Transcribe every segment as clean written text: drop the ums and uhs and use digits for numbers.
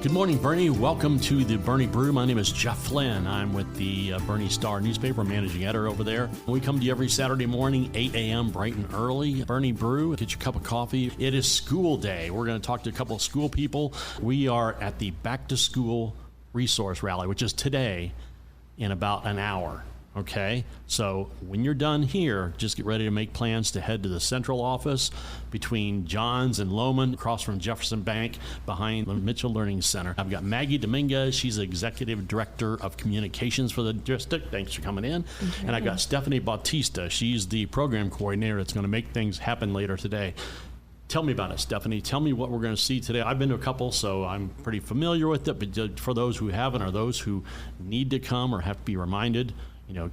Good morning, Boerne. Welcome to the Boerne Brew. My name is Jeff Flynn. I'm with the Boerne Star newspaper, managing editor over there. We come to you every Saturday morning, 8 a.m., bright and early. Boerne Brew, get your cup of coffee. It is school day. We're going to talk to a couple of school people. We are at the Back to School Resource Rally, which is today in about an hour. Okay, so when you're done here, just get ready to make plans to head to the central office between Johns and Lohmann, across from Jefferson Bank, behind the Mitchell Learning Center. I've got Maggie Dominguez. She's the Executive Director of Communications for the district. Thanks for coming in. Mm-hmm. And I've got Stephanie Bautista. She's the program coordinator that's going to make things happen later today. Tell me about it, Stephanie. Tell me what we're going to see today. I've been to a couple, so I'm pretty familiar with it, but for those who haven't or those who need to come or have to be reminded,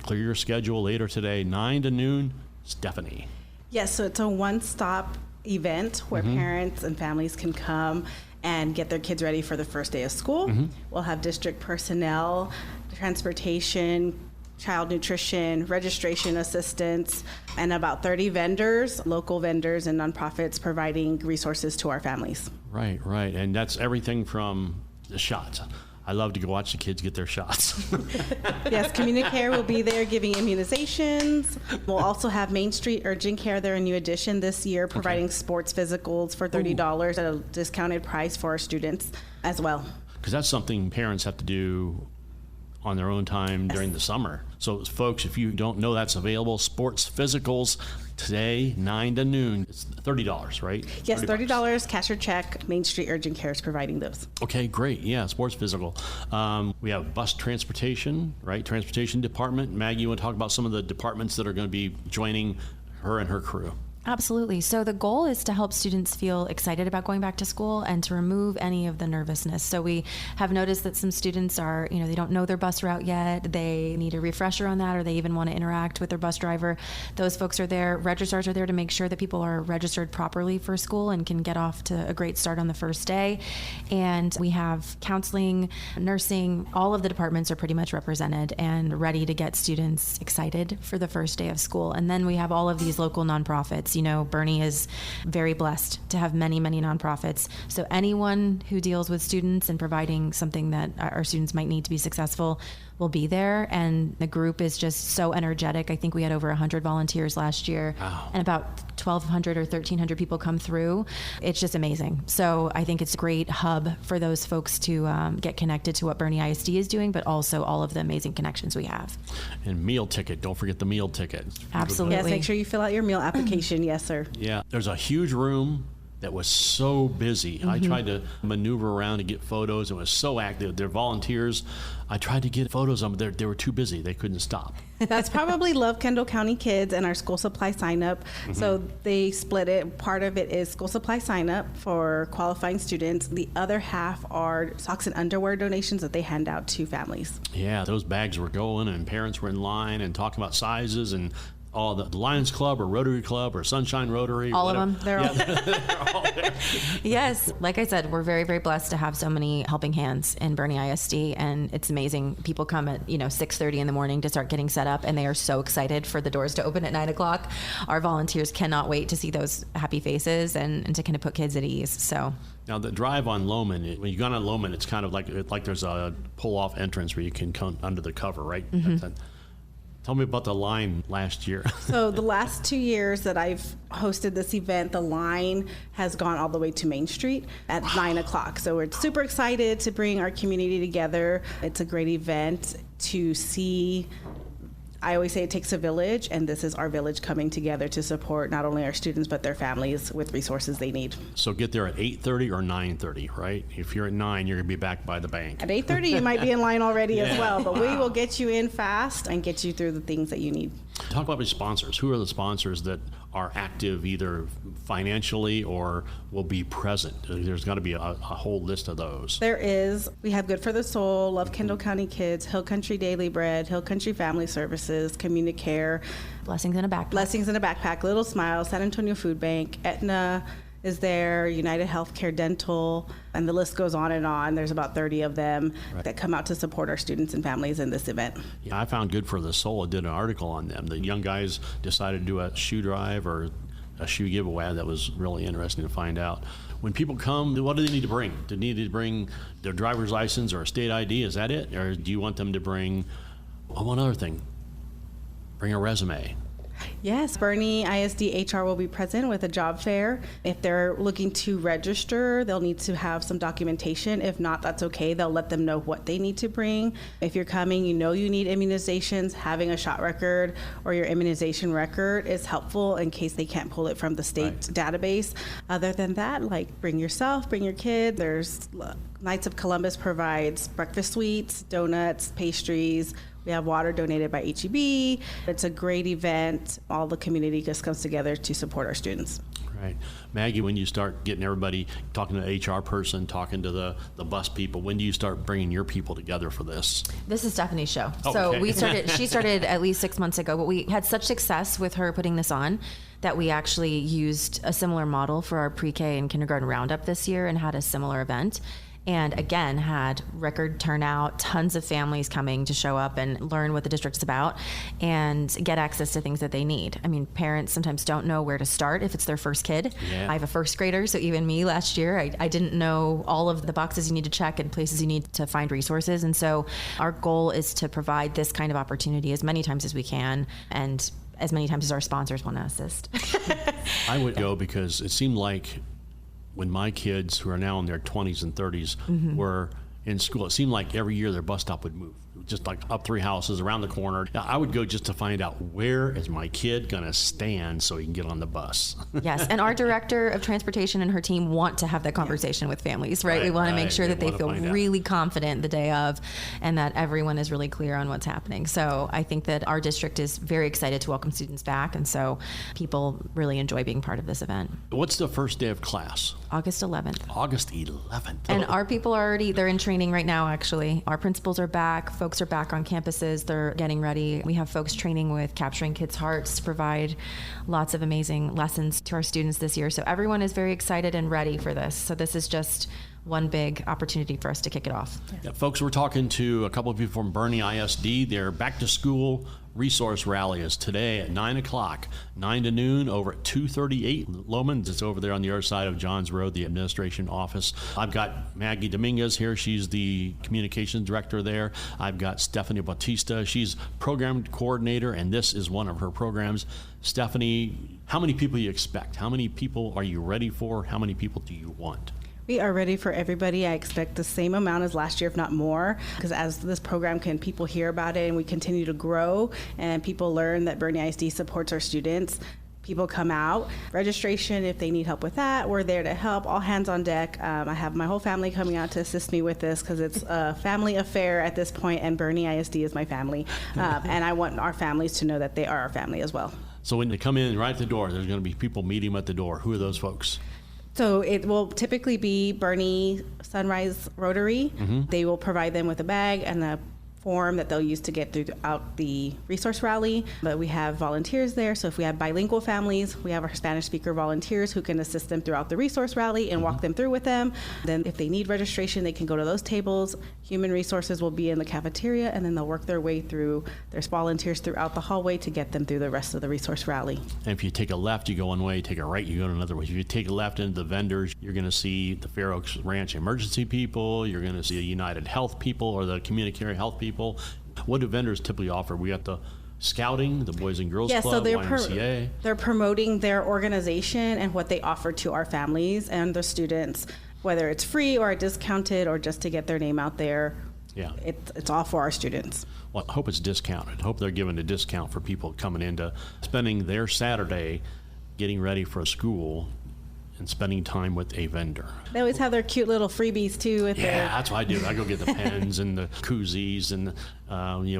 clear your schedule later today, 9 to noon. Stephanie. Yes, so it's a one-stop event where parents and families can come and get their kids ready for the first day of school. We'll have district personnel, transportation, child nutrition, registration assistance, and about 30 vendors, local vendors and nonprofits providing resources to our families. Right. And that's everything from the shots. I love to go watch the kids get their shots. Yes, CommuniCare will be there giving immunizations. We'll also have Main Street Urgent Care. They're a new addition this year, providing sports physicals for $30 at a discounted price for our students as well. Because that's something parents have to do on their own time during the summer. So folks, if you don't know that's available, sports physicals today, 9 to noon. It's $30, right? Yes, $30, cash or check. Main Street Urgent Care is providing those. Okay, great. Yeah, sports physical. We have bus transportation, right? Transportation department. Maggie, you want to talk about some of the departments that are going to be joining her and her crew? Absolutely. So the goal is to help students feel excited about going back to school and to remove any of the nervousness. So we have noticed that some students are, they don't know their bus route yet. They need a refresher on that, or they even want to interact with their bus driver. Those folks are there. Registrars are there to make sure that people are registered properly for school and can get off to a great start on the first day. And we have counseling, nursing, all of the departments are pretty much represented and ready to get students excited for the first day of school. And then we have all of these local nonprofits. Boerne is very blessed to have many, many nonprofits. So anyone who deals with students and providing something that our students might need to be successful will be there. And the group is just so energetic. I think we had over 100 volunteers last year. Wow. And about 1,200 or 1,300 people come through. It's just amazing. So I think it's a great hub for those folks to get connected to what Boerne ISD is doing, but also all of the amazing connections we have. And meal ticket. Don't forget the meal ticket. Absolutely. Yes, make sure you fill out your meal application. Yes, sir. Yeah, there's a huge room that was so busy. I tried to maneuver around to get photos. It was so active. They're volunteers. I tried to get photos of them. They were too busy. They couldn't stop. That's probably Love Kendall County Kids and our school supply sign up. So they split it. Part of it is school supply sign up for qualifying students. The other half are socks and underwear donations that they hand out to families. Yeah, those bags were going and parents were in line and talking about sizes and all the Lions Club or Rotary Club or Sunshine Rotary. All whatever. of them. They're all there. Yes. Like I said, we're very, very blessed to have so many helping hands in Boerne ISD. And it's amazing. People come at, 6:30 in the morning to start getting set up, and they are so excited for the doors to open at 9 o'clock. Our volunteers cannot wait to see those happy faces and to kind of put kids at ease. So. Now, the drive on Lohmann, when you go on Lohmann, it's kind of like there's a pull-off entrance where you can come under the cover, right? Tell me about the line last year. So the last 2 years that I've hosted this event, the line has gone all the way to Main Street at 9 o'clock. So we're super excited to bring our community together. It's a great event to see. I always say it takes a village, and this is our village coming together to support not only our students, but their families with resources they need. So get there at 8:30 or 9:30, right? If you're at 9, you're going to be back by the bank. At 8:30, you might be in line already as well, but we will get you in fast and get you through the things that you need. Talk about the sponsors. Who are the sponsors that are active either financially or will be present? There's got to be a whole list of those. There is. We have Good for the Soul, Love Kendall County Kids, Hill Country Daily Bread, Hill Country Family Services, CommuniCare, Blessings in a Backpack, Little Smile, San Antonio Food Bank, Aetna is there, United Healthcare Dental, and the list goes on and on. There's about 30 of them that come out to support our students and families in this event. Yeah, I found Good for the Soul. I did an article on them. The young guys decided to do a shoe drive or a shoe giveaway that was really interesting to find out. When people come, what do they need to bring? Do they need to bring their driver's license or a state ID? Is that it? Or do you want them to bring, one other thing, bring a resume? Yes, Boerne ISD HR will be present with a job fair. If they're looking to register, they'll need to have some documentation. If not, that's okay. They'll let them know what they need to bring. If you're coming, you know you need immunizations, having a shot record or your immunization record is helpful in case they can't pull it from the state database. Other than that, like bring yourself, bring your kid. There's Knights of Columbus provides breakfast suites, donuts, pastries. We have water donated by HEB. It's a great event. All the community just comes together to support our students. Right. Maggie, when you start getting everybody, talking to the HR person, talking to the bus people, when do you start bringing your people together for this? This is Stephanie's show. Oh, so okay. she started at least 6 months ago, but we had such success with her putting this on that we actually used a similar model for our pre-K and kindergarten roundup this year and had a similar event. And again, had record turnout, tons of families coming to show up and learn what the district's about and get access to things that they need. I mean, parents sometimes don't know where to start if it's their first kid. Yeah. I have a first grader, so even me last year, I didn't know all of the boxes you need to check and places you need to find resources. And so our goal is to provide this kind of opportunity as many times as we can and as many times as our sponsors want to assist. I would go because it seemed like when my kids, who are now in their 20s and 30s, were in school, it seemed like every year their bus stop would move, just like up 3 houses around the corner. I would go just to find out, where is my kid going to stand so he can get on the bus? Yes, and our director of transportation and her team want to have that conversation with families, right? We want to make sure that they feel really confident the day of and that everyone is really clear on what's happening. So I think that our district is very excited to welcome students back, and so people really enjoy being part of this event. What's the first day of class? August 11th. August 11th. And our people are they're in training right now, actually. Our principals are back. Folks are back on campuses. They're getting ready. We have folks training with Capturing Kids' Hearts to provide lots of amazing lessons to our students this year. So everyone is very excited and ready for this. So this is just one big opportunity for us to kick it off. Yeah, folks, we're talking to a couple of people from Boerne ISD. Their back-to-school resource rally is today at 9 o'clock, 9 to noon, over at 238 Lohmann. It's over there on the other side of Johns Road, the administration office. I've got Maggie Dominguez here. She's the communications director there. I've got Stephanie Bautista. She's program coordinator, and this is one of her programs. Stephanie, how many people do you expect? How many people are you ready for? How many people do you want? We are ready for everybody. I expect the same amount as last year, if not more, because as this program people hear about it and we continue to grow and people learn that Boerne ISD supports our students, people come out. Registration, if they need help with that, we're there to help. All hands on deck. I have my whole family coming out to assist me with this because it's a family affair at this point, and Boerne ISD is my family. And I want our families to know that they are our family as well. So when they come in right at the door, there's going to be people meeting them at the door. Who are those folks? So it will typically be Boerne Sunrise Rotary. They will provide them with a bag and a form that they'll use to get throughout the resource rally. But we have volunteers there. So if we have bilingual families, we have our Spanish speaker volunteers who can assist them throughout the resource rally and walk them through with them. Then if they need registration, they can go to those tables. Human resources will be in the cafeteria, and then they'll work their way through. There's volunteers throughout the hallway to get them through the rest of the resource rally. And if you take a left, you go one way. Take a right, you go another way. If you take a left into the vendors, you're going to see the Fair Oaks Ranch emergency people. You're going to see the United Health people or the Community Health people. What do vendors typically offer? We got the scouting, the Boys and Girls Club, so YMCA. They're promoting their organization and what they offer to our families and the students, whether it's free or discounted or just to get their name out there. Yeah. It's all for our students. Well, I hope it's discounted. I hope they're giving a discount for people coming into spending their Saturday getting ready for a school and spending time with a vendor. They always have their cute little freebies too. That's what I do. I go get the pens and the koozies and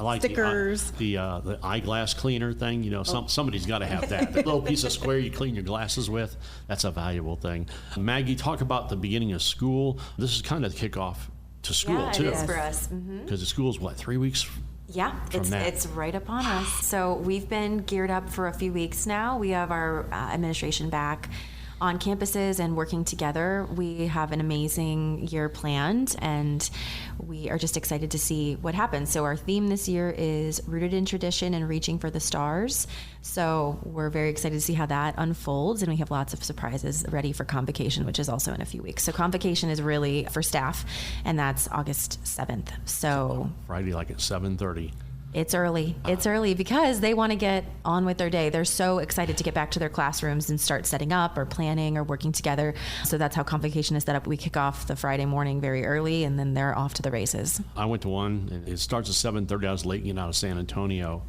like stickers, the eyeglass cleaner thing. Somebody's got to have that. The little piece of square you clean your glasses with. That's a valuable thing. Maggie, talk about the beginning of school. This is kind of the kickoff to school too. Yeah, it is for us. Because the school's 3 weeks. Yeah, it's right upon us. So we've been geared up for a few weeks now. We have our administration back on campuses and working together. We have an amazing year planned, and we are just excited to see what happens. So our theme this year is Rooted in Tradition and Reaching for the Stars. So we're very excited to see how that unfolds, and we have lots of surprises ready for Convocation, which is also in a few weeks. So Convocation is really for staff, and that's August 7th. So Friday, like at 7:30. It's early. It's early because they want to get on with their day. They're so excited to get back to their classrooms and start setting up or planning or working together. So that's how Convocation is set up. We kick off the Friday morning very early, and then they're off to the races. I went to one, and it starts at 7:30. I was late getting out of San Antonio,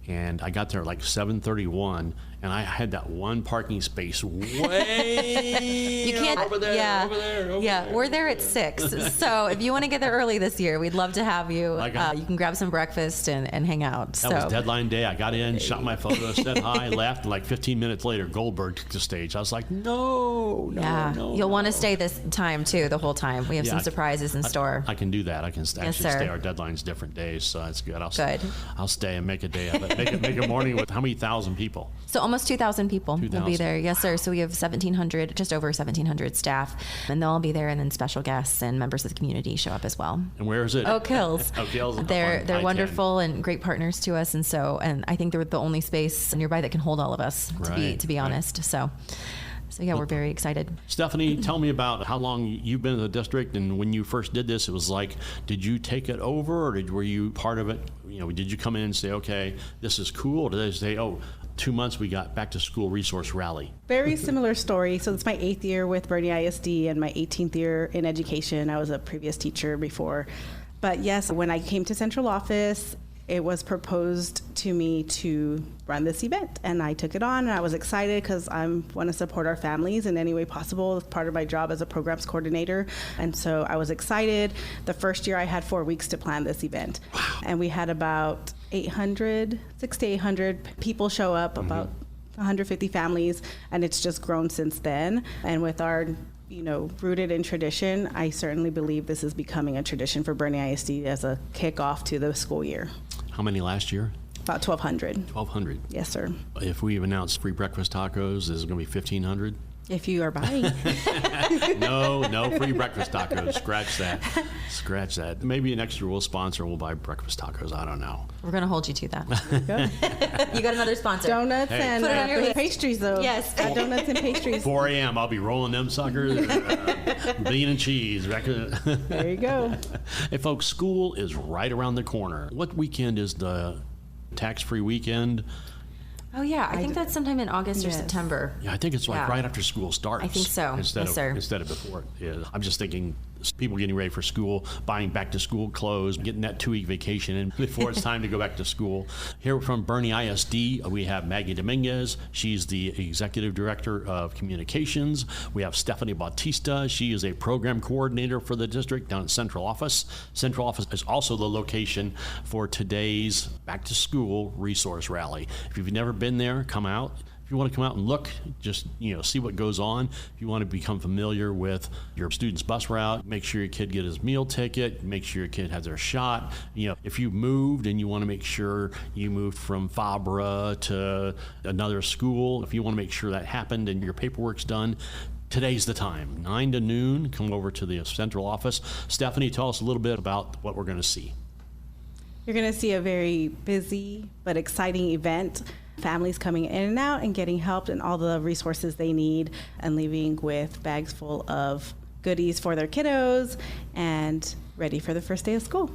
and I got there at like 7:31, and I had that one parking space way You can't, over there, yeah, over there. Yeah, we're there at 6. So if you want to get there early this year, we'd love to have you. You can grab some breakfast and hang out. That was deadline day. I got in, shot my photo, said hi, left, and like 15 minutes later, Goldberg took the stage. I was like, no. You'll want to stay this time, too, the whole time. We have some surprises in store. I can do that. I can actually stay. Our deadline's different days, so that's good. I'll stay and make a day of it. Make a morning with how many thousand people? So almost 2,000 people will be there. Yes, sir. So we have 1,700, just over 1,700 staff, and they'll all be there, and then special guests and members of the community show up as well. And where is it? Oak Hills. Oak Hills. They're wonderful and great partners to us, and I think they're the only space nearby that can hold all of us, to be honest. So yeah, we're very excited. Stephanie, tell me about how long you've been in the district, and when you first did this, it was like, did you take it over, or were you part of it? Did you come in and say, okay, this is cool, or did they say, 2 months we got back to school resource rally? Very similar story. So it's my 8th year with Boerne ISD and my 18th year in education. I was a previous teacher before. But yes, when I came to central office, it was proposed to me to run this event, and I took it on, and I was excited because I want to support our families in any way possible. It's part of my job as a programs coordinator, and so I was excited. The first year I had 4 weeks to plan this event, and we had about 600 to 800 people show up, about 150 families, and it's just grown since then. And with our rooted in tradition, I certainly believe this is becoming a tradition for Boerne ISD as a kickoff to the school year. How many last year? About 1,200. 1,200? Yes, sir. If we've announced free breakfast tacos, is it going to be 1,500? If you are buying. No free breakfast tacos. Scratch that. Maybe next year we'll sponsor and we'll buy breakfast tacos. I don't know. We're going to hold you to that. You got another sponsor. Donuts and Put it on your list. Pastries, though. Yes. Donuts and pastries. 4 a.m. I'll be rolling them suckers. Bean and cheese. There you go. Hey, folks, school is right around the corner. What weekend is the tax-free weekend? Oh, yeah. I think that's sometime in August or September. Yeah, I think it's like right after school starts. I think so. Instead of before. Yeah. I'm just thinking people getting ready for school, buying back to school clothes, getting that 2-week vacation in before it's time to go back to school. Here from Boerne ISD, we have Maggie Dominguez. She's the Executive Director of Communications. We have Stephanie Bautista. She is a program coordinator for the district down at Central Office. Central Office is also the location for today's back to school resource rally. If you've never been there, come out. If you want to come out and look, just see what goes on. If you want to become familiar with your student's bus route, make sure your kid get his meal ticket, make sure your kid has their shot. If you moved and you want to make sure you moved from Fabra to another school, if you want to make sure that happened and your paperwork's done, today's the time. 9 to noon, come over to the central office. Stephanie, tell us a little bit about what we're going to see. You're going to see a very busy but exciting event. Families coming in and out and getting help and all the resources they need, and leaving with bags full of goodies for their kiddos and ready for the first day of school.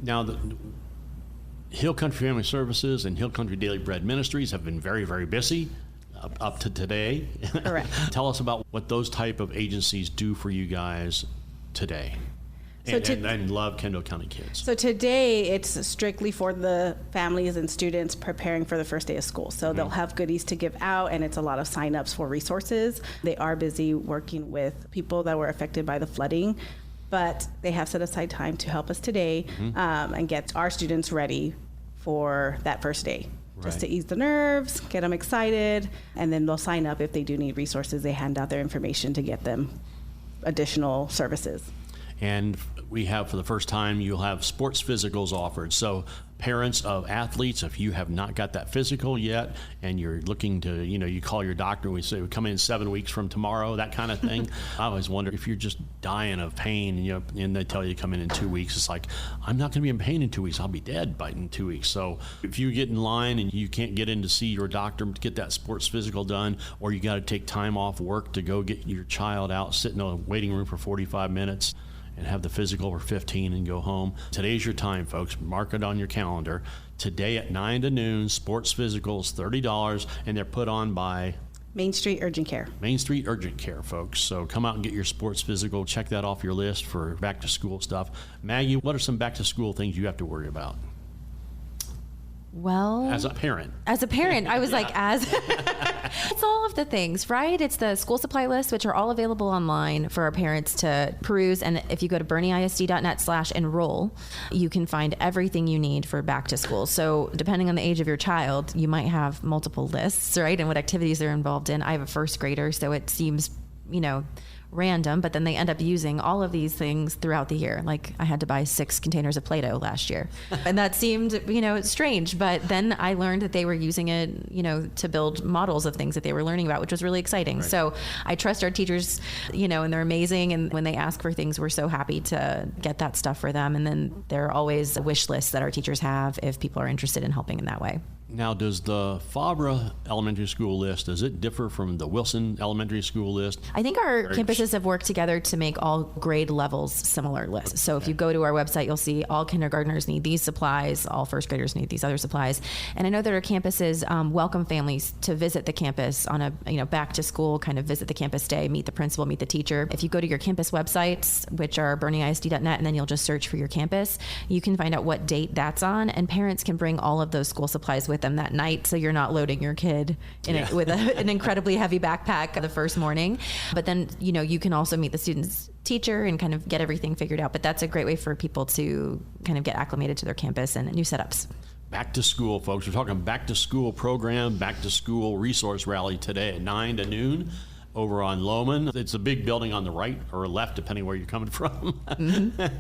Now, the Hill Country Family Services and Hill Country Daily Bread Ministries have been very, very busy up to today. Correct. Tell us about what those type of agencies do for you guys today. And love Kendall County Kids. So today it's strictly for the families and students preparing for the first day of school. So they'll have goodies to give out, and it's a lot of sign-ups for resources. They are busy working with people that were affected by the flooding, but they have set aside time to help us today and get our students ready for that first day. Just to ease the nerves, get them excited, and then they'll sign up if they do need resources. They hand out their information to get them additional services. And we have, for the first time, you'll have sports physicals offered. So parents of athletes, if you have not got that physical yet and you're looking to, you call your doctor and we say, we come in 7 weeks from tomorrow, that kind of thing. I always wonder if you're just dying of pain and they tell you to come in 2 weeks. It's like, I'm not going to be in pain in 2 weeks. I'll be dead in 2 weeks. So if you get in line and you can't get in to see your doctor to get that sports physical done, or you got to take time off work to go get your child out, sit in a waiting room for 45 minutes, and have the physical for 15 and go home. Today's your time, folks. Mark it on your calendar. Today at 9 to noon, sports physicals, $30, and they're put on by Main Street Urgent Care. Main Street Urgent Care, folks. So come out and get your sports physical. Check that off your list for back to school stuff. Maggie, what are some back to school things you have to worry about? Well, as a parent, I was like, it's all of the things, right? It's the school supply lists, which are all available online for our parents to peruse. And if you go to boerneisd.net/enroll, you can find everything you need for back to school. So depending on the age of your child, you might have multiple lists, right? And what activities they're involved in. I have a first grader, so it seems, random, but then they end up using all of these things throughout the year. Like I had to buy 6 containers of Play-Doh last year. And that seemed, strange, but then I learned that they were using it, to build models of things that they were learning about, which was really exciting. Right. So I trust our teachers, and they're amazing. And when they ask for things, we're so happy to get that stuff for them. And then there are always wish lists that our teachers have if people are interested in helping in that way. Now, does the Fabra Elementary School list, does it differ from the Wilson Elementary School list? I think our campuses have worked together to make all grade levels similar lists. So if you go to our website, you'll see all kindergartners need these supplies, all first graders need these other supplies. And I know that our campuses welcome families to visit the campus on a back to school, kind of visit the campus day, meet the principal, meet the teacher. If you go to your campus websites, which are boerneisd.net, and then you'll just search for your campus, you can find out what date that's on, and parents can bring all of those school supplies with them that night, so you're not loading your kid with an incredibly heavy backpack the first morning. But then, you can also meet the student's teacher and kind of get everything figured out. But that's a great way for people to kind of get acclimated to their campus and new setups. Back to school, folks. We're talking back to school program, back to school resource rally today at 9 to noon. Over on Lohmann. It's a big building on the right or left, depending where you're coming from. Mm-hmm.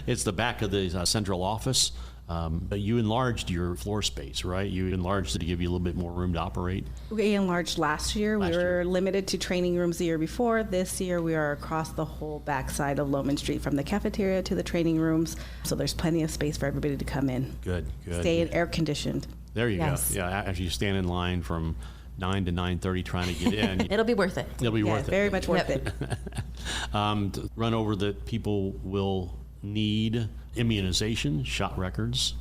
It's the back of the central office. But you enlarged your floor space, right? You enlarged it to give you a little bit more room to operate. We enlarged last year. We were limited to training rooms the year before. This year we are across the whole backside of Lohmann Street, from the cafeteria to the training rooms. So there's plenty of space for everybody to come in. Good. Stay in air conditioned. There you go. Yeah, after you stand in line from 9 to 9:30 trying to get in. It'll be worth it. It'll be worth it. Very much worth it. To run over that people will need immunization, shot records.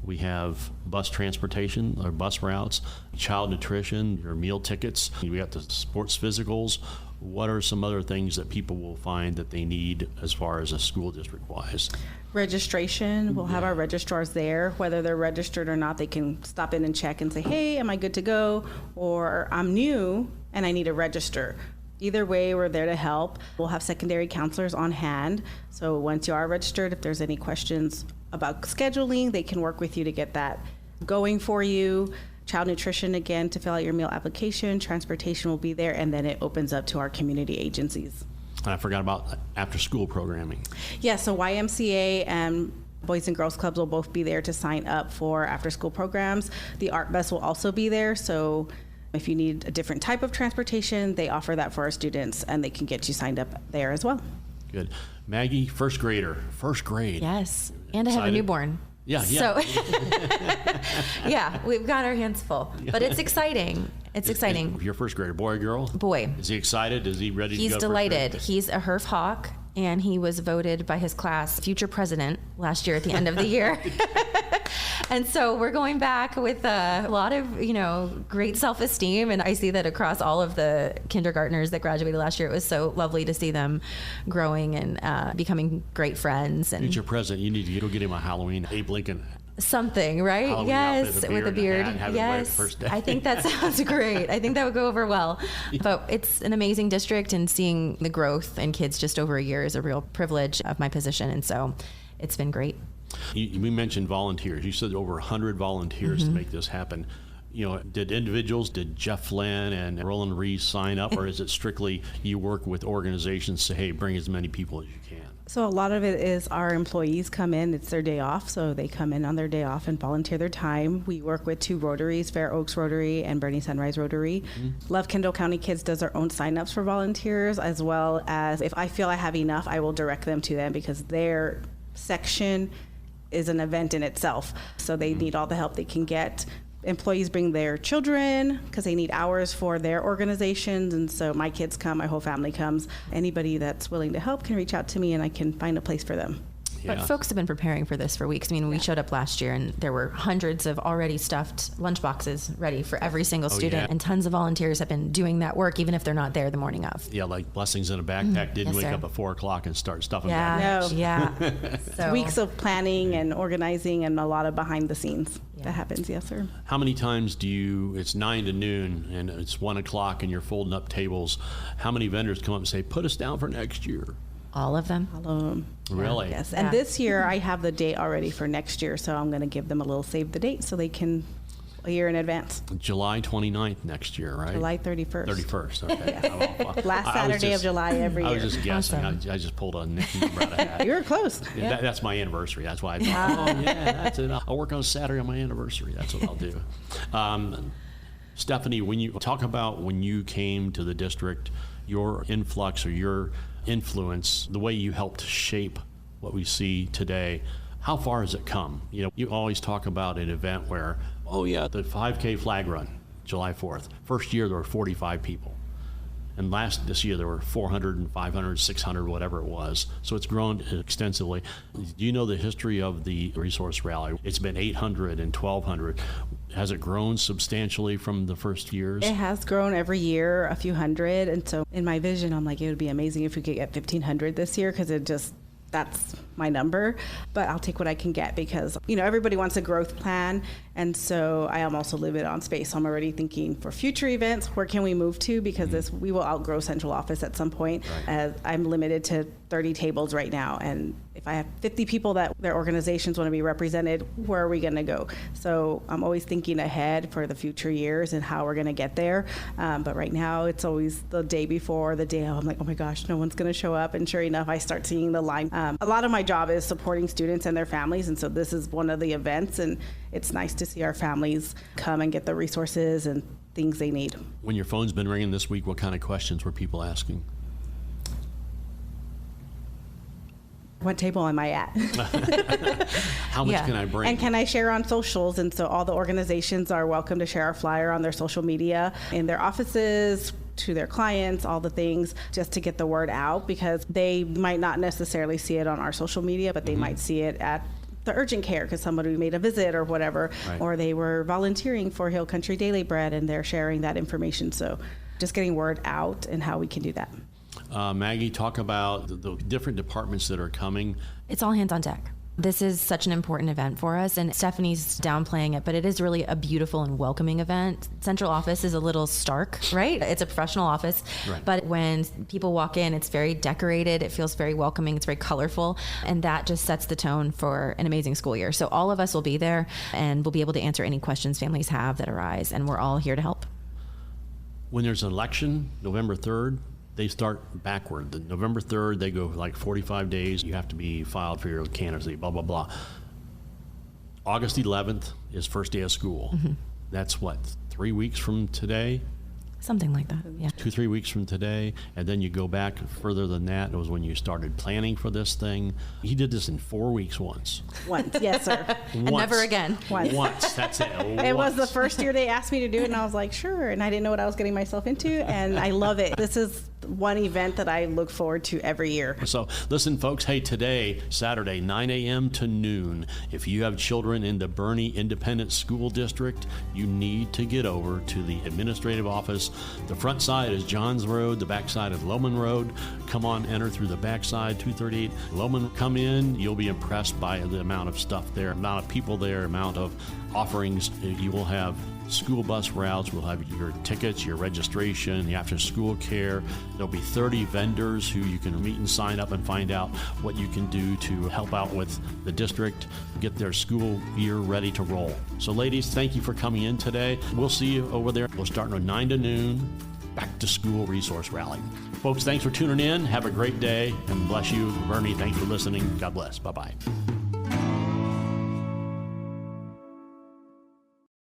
We have bus transportation or bus routes, child nutrition, your meal tickets. We got the sports physicals. What are some other things that people will find that they need as far as a school district wise? Registration. We'll have our registrars there. Whether they're registered or not, they can stop in and check and say, hey, am I good to go? Or I'm new and I need to register. Either way, we're there to help. We'll have secondary counselors on hand. So once you are registered, if there's any questions about scheduling, they can work with you to get that going for you. Child nutrition, again, to fill out your meal application. Transportation will be there, and then it opens up to our community agencies. And I forgot about after-school programming. Yeah, so YMCA and Boys and Girls Clubs will both be there to sign up for after-school programs. The Art Bus will also be there, so if you need a different type of transportation, they offer that for our students, and they can get you signed up there as well. Good. Maggie, first grade. Yes, and I have a newborn. Yeah. So, yeah, we've got our hands full, but it's exciting. It's exciting. Your first grader, boy or girl? Boy. Is he excited? Is he ready to go? He's delighted. He's a HERF Hawk, and he was voted by his class future president last year at the end of the year. And so we're going back with a lot of, great self-esteem. And I see that across all of the kindergartners that graduated last year. It was so lovely to see them growing and becoming great friends. And future president, you need to go get him a Halloween Abe Lincoln something, right? Halloween yes, with a beard. Yes, I think that sounds great. I think that would go over well. But it's an amazing district, and seeing the growth in kids just over a year is a real privilege of my position. And so it's been great. We mentioned volunteers. You said over 100 volunteers to make this happen. Did Jeff Flynn and Lohmann Rd sign up, or is it strictly you work with organizations, say, hey, bring as many people as you can? So a lot of it is our employees come in, it's their day off, so they come in on their day off and volunteer their time. We work with 2 Rotaries, Fair Oaks Rotary and Boerne Sunrise Rotary. Love Kendall County Kids does their own signups for volunteers, as well as if I feel I have enough, I will direct them to them because their section is an event in itself. So they need all the help they can get. Employees bring their children because they need hours for their organizations, and so my kids come, my whole family comes. Anybody that's willing to help can reach out to me and I can find a place for them. But folks have been preparing for this for weeks. I mean, we showed up last year and there were hundreds of already stuffed lunch boxes ready for every single student. And tons of volunteers have been doing that work, even if they're not there the morning of. Yeah, like blessings in a backpack. Didn't wake up at 4 o'clock and start stuffing backpacks. No. Yeah. So, Weeks of planning and organizing and a lot of behind the scenes that happens. Yes, sir. How many times it's 9 to noon and it's 1 o'clock and you're folding up tables? How many vendors come up and say, put us down for next year? all of them? All of them. Really? Yes. And this year I have the date already for next year, so I'm going to give them a little save the date so they can a year in advance. July 29th next year, right? July 31st. 31st, okay. Last Saturday of July every year. I was just guessing. Awesome. I just pulled a Nick number out of hat. You were close. Yeah. That's my anniversary. That's why I thought, oh, yeah, that's it. I'll work on Saturday on my anniversary. That's what I'll do. Stephanie, when you talk about when you came to the district, your influx or your influence, the way you helped shape what we see today, how far has it come? You know, you always talk about an event where, oh yeah, the 5K flag run, July 4th. First year there were 45 people. And this year there were 400 and 500, 600, whatever it was. So it's grown extensively. Do you know the history of the resource rally? It's been 800 and 1,200. Has it grown substantially from the first years? It has grown every year, a few hundred. And so in my vision, I'm like, it would be amazing if we could get 1,500 this year, because that's my number, but I'll take what I can get because, you know, everybody wants a growth plan. And so I am also limited on space. So I'm already thinking for future events, where can we move to? Because we will outgrow central office at some point. Right. As I'm limited to 30 tables right now. And if I have 50 people that their organizations want to be represented, where are we going to go? So I'm always thinking ahead for the future years and how we're going to get there. But right now it's always the day before, the day of. I'm like, oh my gosh, no one's going to show up. And sure enough, I start seeing the line. A lot of my job is supporting students and their families. And so this is one of the events. And it's nice to see our families come and get the resources and things they need. When your phone's been ringing this week, what kind of questions were people asking? What table am I at? How much can I bring? And can I share on socials? And so all the organizations are welcome to share our flyer on their social media, in their offices, to their clients, all the things, just to get the word out, because they might not necessarily see it on our social media, but they might see it at the urgent care because somebody made a visit or whatever, right. Or they were volunteering for Hill Country Daily Bread and they're sharing that information. So just getting word out and how we can do that. Maggie, talk about the different departments that are coming. It's all hands on deck. This is such an important event for us, and Stephanie's downplaying it, but it is really a beautiful and welcoming event. Central office is a little stark, right? It's a professional office, right. But when people walk in, it's very decorated, it feels very welcoming, it's very colorful, and that just sets the tone for an amazing school year. So all of us will be there, and we'll be able to answer any questions families have that arise, and we're all here to help. When there's an election, November 3rd, they start backward. The November 3rd, they go like 45 days. You have to be filed for your candidacy, blah, blah, blah. August 11th is first day of school. Mm-hmm. That's what, 3 weeks from today? Something like that, yeah. 2-3 weeks from today, and then you go back further than that. It was when you started planning for this thing. He did this in 4 weeks once. Once, yes, sir. And never again. Once, that's it. It was the first year they asked me to do it, and I was like, sure. And I didn't know what I was getting myself into, and I love it. This is one event that I look forward to every year. So listen, folks, hey, today, Saturday, 9 a.m. to noon, if you have children in the Boerne Independent School District, you need to get over to the administrative office. The front side is Johns Road, the back side is Lohmann Road. Come on, enter through the back side, 238 Lohmann. Come in, you'll be impressed by the amount of stuff there, amount of people there, amount of offerings. You will have school bus routes, we'll have your tickets, your registration, the after school care. There'll be 30 vendors who you can meet and sign up and find out what you can do to help out with the district, get their school year ready to roll. So ladies, thank you for coming in today. We'll see you over there. We'll start from 9 to noon. back to school resource rally. Folks, thanks for tuning in. Have a great day and bless you. Bernie, thanks for listening. God bless. Bye-bye.